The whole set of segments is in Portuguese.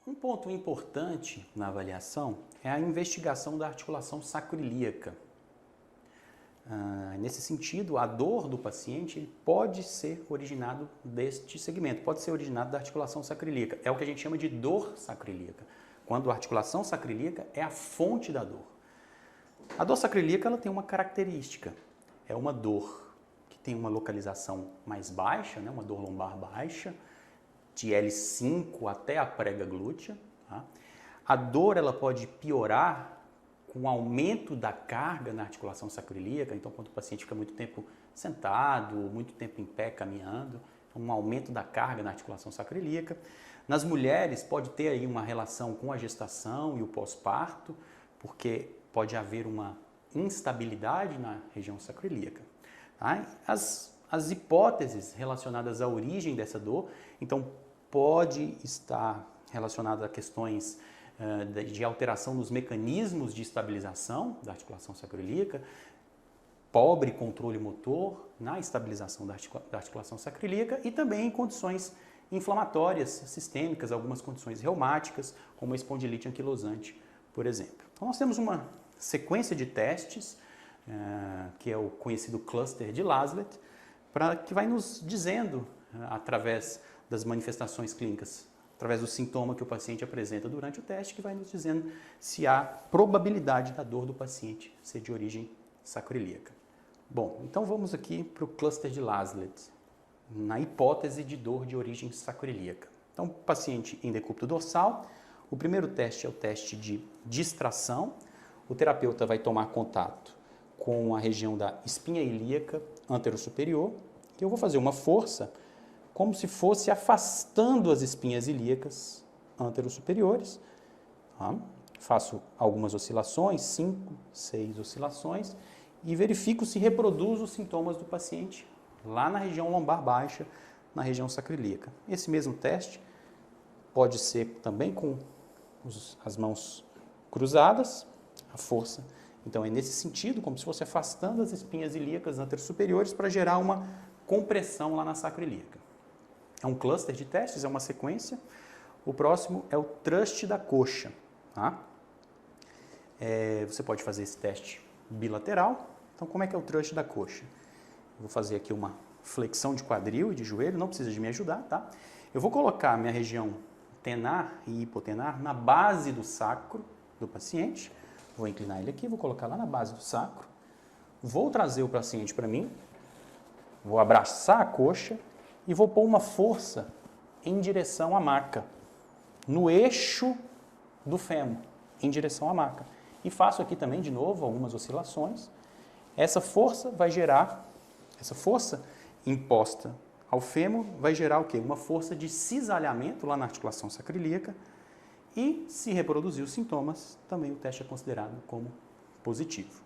Um ponto importante na avaliação é a investigação da articulação sacroiliaca. Nesse sentido, a dor do paciente pode ser originado deste segmento, pode ser originado da articulação sacroiliaca. É o que a gente chama de dor sacroiliaca, quando a articulação sacroiliaca é a fonte da dor. A dor sacroiliaca ela tem uma característica, é uma dor que tem uma localização mais baixa, né, uma dor lombar baixa, de L5 até a prega glútea. Tá? A dor ela pode piorar com o aumento da carga na articulação sacroiliaca, então quando o paciente fica muito tempo sentado, muito tempo em pé caminhando, um aumento da carga na articulação sacroiliaca. Nas mulheres pode ter aí uma relação com a gestação e o pós-parto, porque pode haver uma instabilidade na região sacroiliaca. Tá? As hipóteses relacionadas à origem dessa dor, então pode estar relacionada a questões de alteração nos mecanismos de estabilização da articulação sacroiliaca, pobre controle motor na estabilização da articulação sacroiliaca e também em condições inflamatórias sistêmicas, algumas condições reumáticas, como a espondilite anquilosante, por exemplo. Então nós temos uma sequência de testes, que é o conhecido cluster de Laslett, que vai nos dizendo, através das manifestações clínicas, através do sintoma que o paciente apresenta durante o teste, que vai nos dizendo se há probabilidade da dor do paciente ser de origem sacroiliaca. Bom, então vamos aqui para o cluster de Laslett, na hipótese de dor de origem sacroiliaca. Então, paciente em decúbito dorsal, o primeiro teste é o teste de distração. O terapeuta vai tomar contato com a região da espinha ilíaca anterosuperior, e eu vou fazer uma força como se fosse afastando as espinhas ilíacas anterosuperiores. Tá? Faço algumas oscilações, 5, 6 oscilações, e verifico se reproduz os sintomas do paciente lá na região lombar baixa, na região sacroiliaca. Esse mesmo teste pode ser também com as mãos cruzadas, a força. Então é nesse sentido, como se fosse afastando as espinhas ilíacas anterosuperiores para gerar uma compressão lá na sacroiliaca. É um cluster de testes, é uma sequência. O próximo é o thrust da coxa. Tá? Você pode fazer esse teste bilateral. Então, como é que é o thrust da coxa? Eu vou fazer aqui uma flexão de quadril e de joelho, não precisa de me ajudar, tá? Eu vou colocar a minha região tenar e hipotenar na base do sacro do paciente. Vou inclinar ele aqui, vou colocar lá na base do sacro. Vou trazer o paciente para mim. Vou abraçar a coxa e vou pôr uma força em direção à maca, no eixo do fêmur, em direção à maca. E faço aqui também, de novo, algumas oscilações. Essa força vai gerar, essa força imposta ao fêmur vai gerar o quê? Uma força de cisalhamento lá na articulação sacroiliaca, e se reproduzir os sintomas, também o teste é considerado como positivo.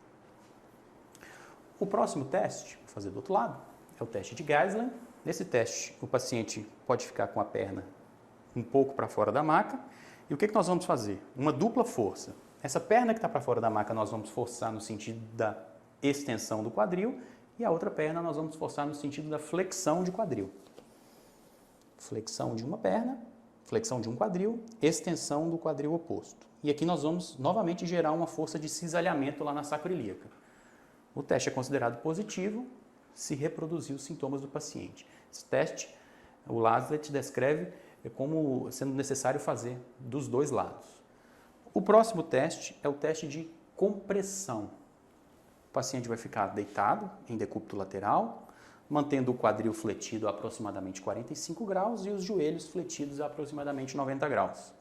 O próximo teste, vou fazer do outro lado, é o teste de Geislin. Nesse teste, o paciente pode ficar com a perna um pouco para fora da maca. E o que nós vamos fazer? Uma dupla força. Essa perna que está para fora da maca nós vamos forçar no sentido da extensão do quadril, e a outra perna nós vamos forçar no sentido da flexão de quadril. Flexão de uma perna, flexão de um quadril, extensão do quadril oposto. E aqui nós vamos novamente gerar uma força de cisalhamento lá na sacroiliaca. O teste é considerado positivo se reproduzir os sintomas do paciente. Esse teste, o Laslett descreve como sendo necessário fazer dos dois lados. O próximo teste é o teste de compressão. O paciente vai ficar deitado em decúbito lateral, mantendo o quadril fletido a aproximadamente 45 graus e os joelhos fletidos a aproximadamente 90 graus.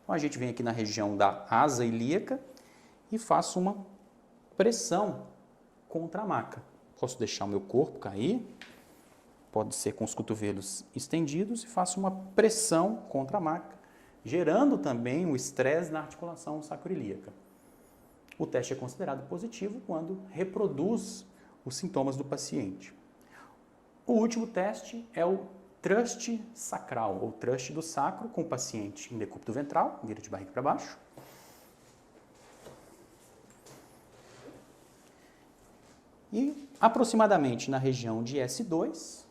Então a gente vem aqui na região da asa ilíaca e faço uma pressão contra a maca. Posso deixar o meu corpo cair, pode ser com os cotovelos estendidos, e faço uma pressão contra a maca, gerando também o estresse na articulação sacroiliaca. O teste é considerado positivo quando reproduz os sintomas do paciente. O último teste é o thrust sacral, ou thrust do sacro, com o paciente em decúbito ventral, vira de barriga para baixo. E aproximadamente na região de S2,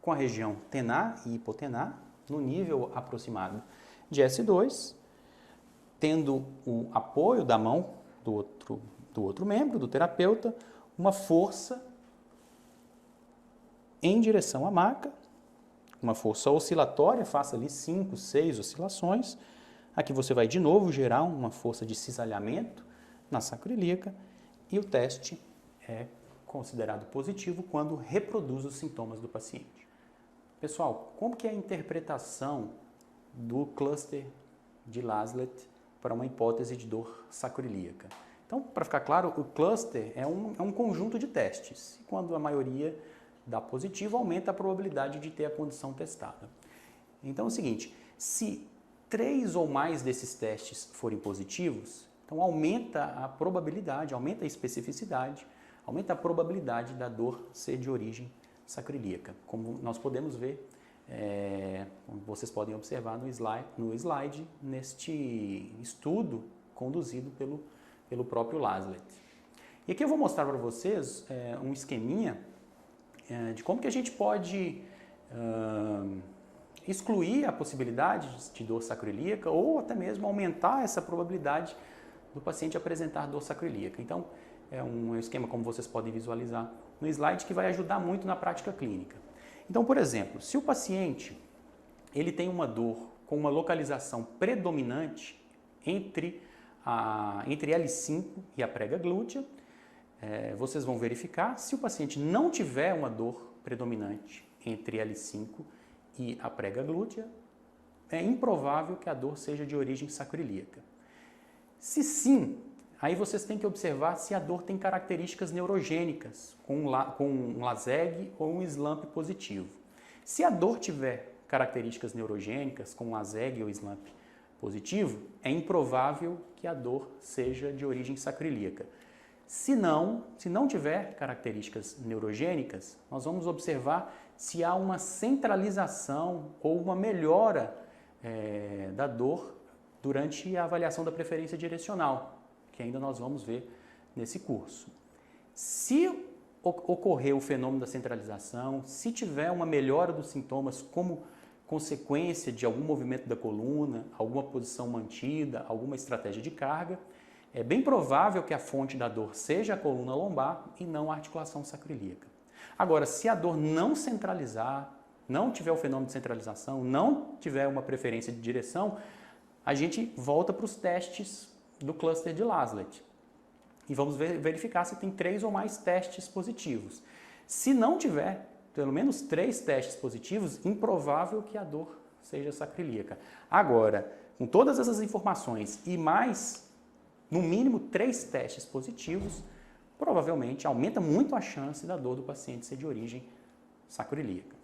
com a região tenar e hipotenar, no nível aproximado de S2, tendo o apoio da mão do outro membro, do terapeuta, uma força em direção à maca, uma força oscilatória, faça ali 5, 6 oscilações. Aqui você vai de novo gerar uma força de cisalhamento na sacroiliaca e o teste é considerado positivo quando reproduz os sintomas do paciente. Pessoal, como que é a interpretação do cluster de Laslett para uma hipótese de dor sacroiliaca? Então, para ficar claro, o cluster é um conjunto de testes. Quando a maioria dá positivo, aumenta a probabilidade de ter a condição testada. Então é o seguinte, se 3 ou mais desses testes forem positivos, então aumenta a probabilidade, aumenta a especificidade, aumenta a probabilidade da dor ser de origem sacroiliaca. Como nós podemos ver, como vocês podem observar no slide neste estudo conduzido pelo próprio Laslett. E aqui eu vou mostrar para vocês um esqueminha de como que a gente pode excluir a possibilidade de dor sacroiliaca ou até mesmo aumentar essa probabilidade do paciente apresentar dor sacroiliaca. Então, é um esquema, como vocês podem visualizar no slide, que vai ajudar muito na prática clínica. Então, por exemplo, se o paciente ele tem uma dor com uma localização predominante entre L5 e a prega glútea, vocês vão verificar, se o paciente não tiver uma dor predominante entre L5 e a prega glútea, é improvável que a dor seja de origem sacroiliaca. Se sim, aí vocês têm que observar se a dor tem características neurogênicas, com um LASEG ou um SLAMP positivo. Se a dor tiver características neurogênicas, com LASEG ou SLAMP positivo, é improvável que a dor seja de origem sacroiliaca. Se não tiver características neurogênicas, nós vamos observar se há uma centralização ou uma melhora da dor durante a avaliação da preferência direcional, que ainda nós vamos ver nesse curso. Se ocorrer o fenômeno da centralização, se tiver uma melhora dos sintomas como consequência de algum movimento da coluna, alguma posição mantida, alguma estratégia de carga, é bem provável que a fonte da dor seja a coluna lombar e não a articulação sacroiliaca. Agora, se a dor não centralizar, não tiver o fenômeno de centralização, não tiver uma preferência de direção, a gente volta para os testes do cluster de Laslett e vamos verificar se tem 3 ou mais testes positivos. Se não tiver pelo menos 3 testes positivos, improvável que a dor seja sacroiliaca. Agora, com todas essas informações e mais, no mínimo 3 testes positivos, provavelmente aumenta muito a chance da dor do paciente ser de origem sacroiliaca.